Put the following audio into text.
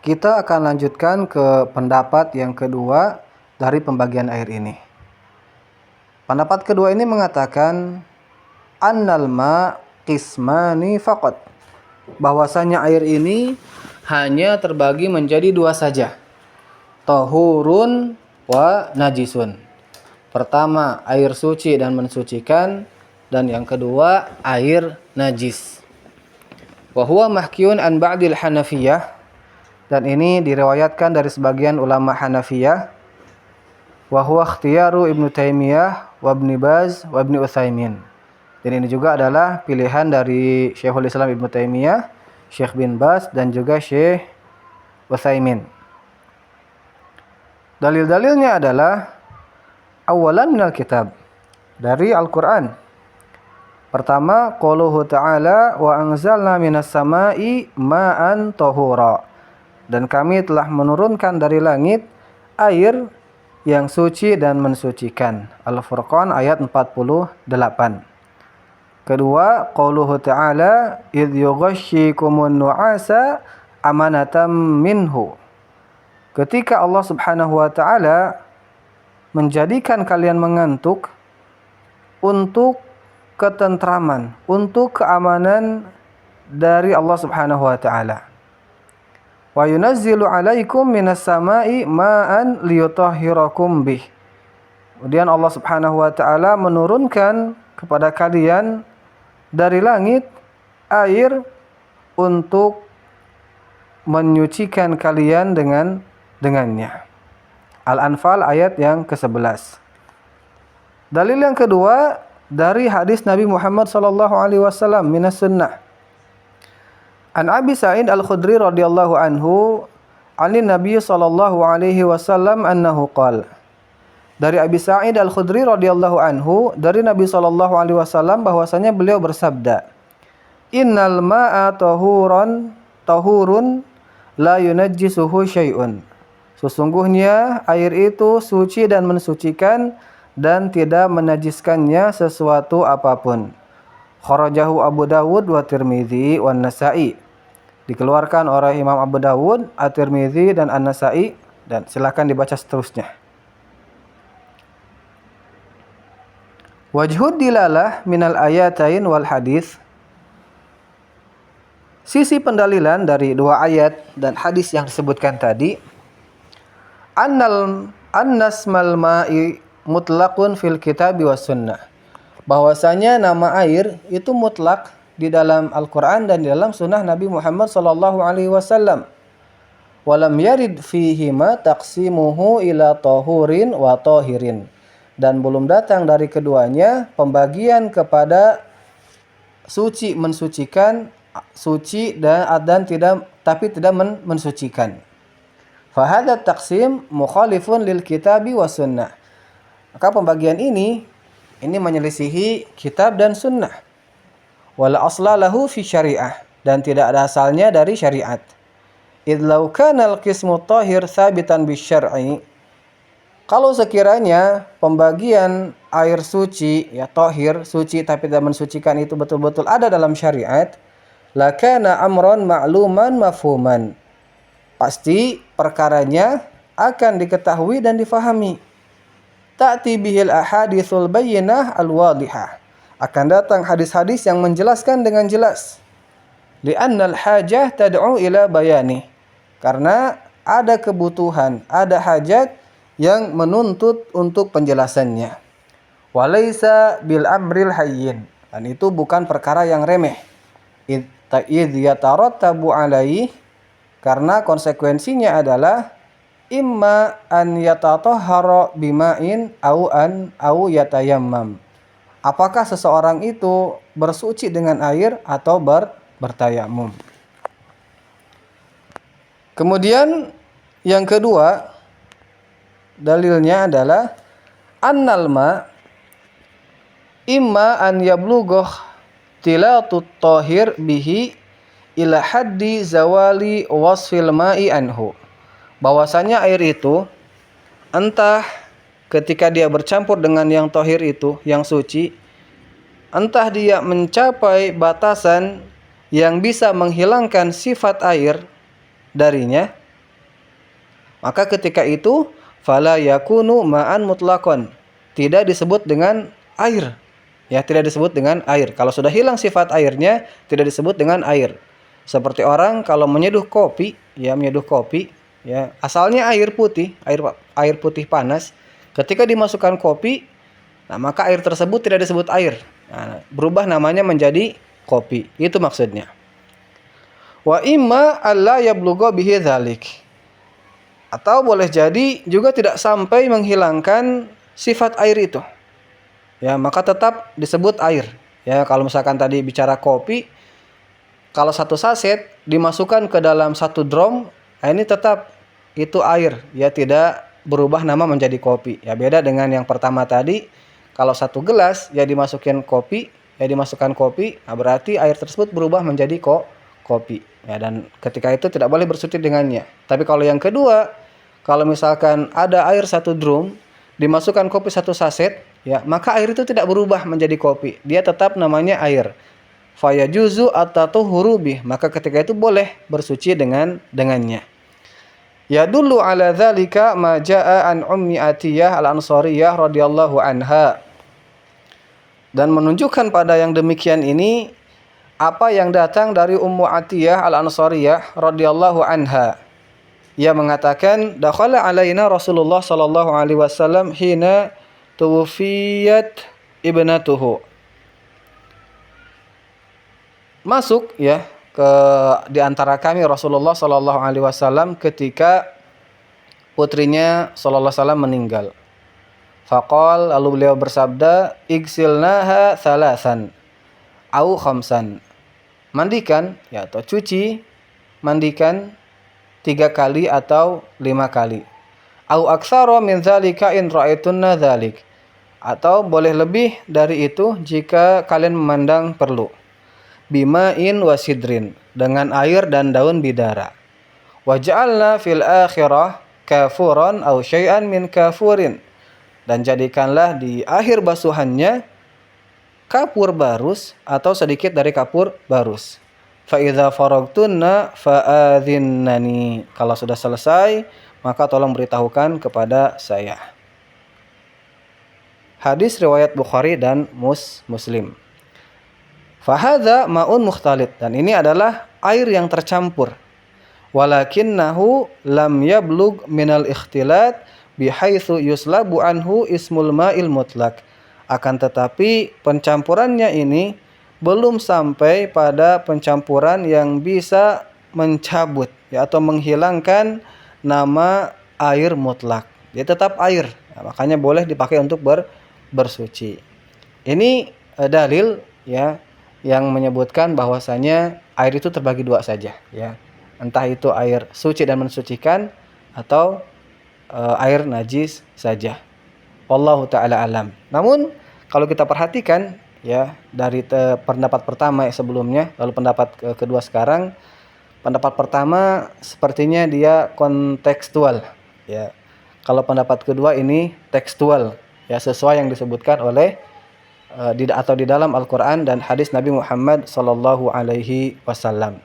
Kita akan lanjutkan ke pendapat yang kedua dari pembagian air ini. Pendapat kedua ini mengatakan annal ma qismani faqat, bahwasanya air ini hanya terbagi menjadi dua saja, tahurun wa najisun. Pertama air suci dan mensucikan, dan yang kedua air najis. Wa huwa mahkiyun an ba'dil Hanafiyah, dan ini diriwayatkan dari sebagian ulama Hanafiyah. Wa huwa ikhtiyaru Ibnu Taimiyah wa Ibnu Baz wa Ibnu Utsaimin. Dan ini juga adalah pilihan dari Syekhul Islam Ibnu Taimiyah, Syekh bin Baz dan juga Syekh Utsaimin. Dalil-dalilnya adalah awalan minal kitab, dari Al-Qur'an. Pertama, qauluhu ta'ala wa anzalna minas sama'i ma'an tahura. Dan kami telah menurunkan dari langit air yang suci dan mensucikan. Al-Furqan ayat 48. Kedua, qauluhu ta'ala idh yughashshikumun nu'asa amanatan minhu. Ketika Allah Subhanahu wa taala menjadikan kalian mengantuk untuk ketentraman, untuk keamanan dari Allah Subhanahu wa taala. Wa yunazzilu 'alaikum minas sama'i ma'an liyutahhirakum bih. Kemudian Allah Subhanahu wa taala menurunkan kepada kalian dari langit air untuk menyucikan kalian dengannya. Al-Anfal ayat yang ke-11. Dalil yang kedua dari hadis Nabi Muhammad sallallahu alaihi wasallam minas sunnah. An Abi Sa'id Al-Khudri radhiyallahu anhu, 'anin Nabi sallallahu alaihi wasallam annahu qala. Dari Abi Sa'id Al-Khudri radhiyallahu anhu, dari Nabi sallallahu alaihi wasallam bahwasanya beliau bersabda, "Innal ma'a tahurun la yunajjisuhu syai'un." Sesungguhnya air itu suci dan mensucikan dan tidak menajiskannya sesuatu apapun. Kharajahu Abu Dawud wa Tirmidzi wa Nasa'i. Dikeluarkan oleh Imam Abu Dawud, At-Tirmidzi dan An-Nasa'i, dan silakan dibaca seterusnya. Wajhud dilalah minal ayatain wal hadis. Sisi pendalilan dari dua ayat dan hadis yang disebutkan tadi, annasmal ma'i mutlaqun fil kitabi was sunnah. Bahwasanya nama air itu mutlak di dalam Al-Qur'an dan di dalam sunnah Nabi Muhammad sallallahu alaihi wasallam. Walam yarid fihi ma taqsimuhu ila tahurin wa tahirin. Dan belum datang dari keduanya pembagian kepada suci mensucikan, suci dan tidak mensucikan. Fa hadha taqsim mukhalifun lil kitabi was sunnah. Maka pembagian ini menyelisihi kitab dan sunnah. Wala asla lahu fi syariah, dan tidak ada asalnya dari syariat. Idh law kana al-qismu tahir thabitan bisyar'i. Kalau sekiranya pembagian air suci, ya tahir, suci tapi tidak mensucikan itu betul-betul ada dalam syariat, lakana amran ma'luman mafhuman. Pasti perkaranya akan diketahui dan difahami. Ta'ti bihil ahaditsul bayyinah al-wadihah. Akan datang hadis-hadis yang menjelaskan dengan jelas. Li'annal hajah tad'u ila bayani. Karena ada kebutuhan, ada hajat yang menuntut untuk penjelasannya. Walaysa bil amril hayyin. Dan itu bukan perkara yang remeh. Idh yatarattabu alaih. Karena konsekuensinya adalah imma an yatatahhara bima'in au yatayammam. Apakah seseorang itu bersuci dengan air atau bertayamum. Kemudian yang kedua dalilnya adalah annal ma imma an yablugh tilatut tahir bihi ila haddi zawali wasfil ma'i anhu. Bahwasanya air itu entah ketika dia bercampur dengan yang tahir itu, yang suci, entah dia mencapai batasan yang bisa menghilangkan sifat air darinya, Maka ketika itu fala yakunu ma'an mutlaqan, tidak disebut dengan air. Ya, tidak disebut dengan air. Kalau sudah hilang sifat airnya, tidak disebut dengan air. Seperti orang kalau menyeduh kopi, ya asalnya air putih, air putih panas. Ketika dimasukkan kopi, nah maka air tersebut tidak disebut air. Nah, berubah namanya menjadi kopi. Itu maksudnya. Wa imma alla yablugha bihi dzalik. Atau boleh jadi juga tidak sampai menghilangkan sifat air itu. Ya, maka tetap disebut air. Ya, kalau misalkan tadi bicara kopi, kalau satu saset dimasukkan ke dalam satu drum, nah ini tetap itu air, ya tidak berubah nama menjadi kopi. Ya, beda dengan yang pertama tadi, kalau satu gelas ya dimasukkan kopi, nah berarti air tersebut berubah menjadi kopi. Ya, dan ketika itu tidak boleh bersuci dengannya. Tapi kalau yang kedua, kalau misalkan ada air satu drum, dimasukkan kopi satu saset, ya, maka air itu tidak berubah menjadi kopi. Dia tetap namanya air. Fayajuzu at-tatahhuru bih, maka ketika itu boleh bersuci dengannya. Ya dulu ala dzalika ma jaa an Ummi Atiyah al-Ansariyah radhiyallahu anha. Dan menunjukkan pada yang demikian ini apa yang datang dari Ummu Atiyah al-Ansariyah radhiyallahu anha. Ia mengatakan, dakhala alaina Rasulullah sallallahu alaihi wasallam hina tuwfiyat ibnatuhu. Masuk ya ke di antara kami Rasulullah sallallahu alaihi wasallam ketika putrinya sallallahu alaihi wasallam meninggal. Faqal, lalu beliau bersabda, igsilnaha thalathan au khamsan. Mandikan ya atau cuci, mandikan 3 kali atau 5 kali. Au aktsara min dzalika in ra'aitunna dzalik. Atau boleh lebih dari itu jika kalian memandang perlu. Bima'in wasidrin, dengan air dan daun bidara. Waj'alna fil akhirah kafuran au syai'an min kafurin. Dan jadikanlah di akhir basuhannya kapur barus atau sedikit dari kapur barus. Fa idza faragtunna fa'adhinnani. Kalau sudah selesai, maka tolong beritahukan kepada saya. Hadis riwayat Bukhari dan Muslim. Fahadza ma'un mukhtalit, dan ini adalah air yang tercampur. Walakinnahu lam yablugh minal ikhtilat bihaitsu yuslabu anhu ismul ma'il mutlaq. Akan tetapi pencampurannya ini belum sampai pada pencampuran yang bisa mencabut ya atau menghilangkan nama air mutlak. Dia tetap air. Nah, makanya boleh dipakai untuk bersuci. Ini dalil ya yang menyebutkan bahwasanya air itu terbagi 2 saja ya. Entah itu air suci dan mensucikan atau air najis saja. Wallahu taala alam. Namun kalau kita perhatikan ya dari pendapat pertama sebelumnya, lalu pendapat kedua sekarang, pendapat pertama sepertinya dia kontekstual ya. Kalau pendapat kedua ini tekstual ya, sesuai yang disebutkan oleh di dalam Al-Qur'an dan hadis Nabi Muhammad sallallahu alaihi wasallam.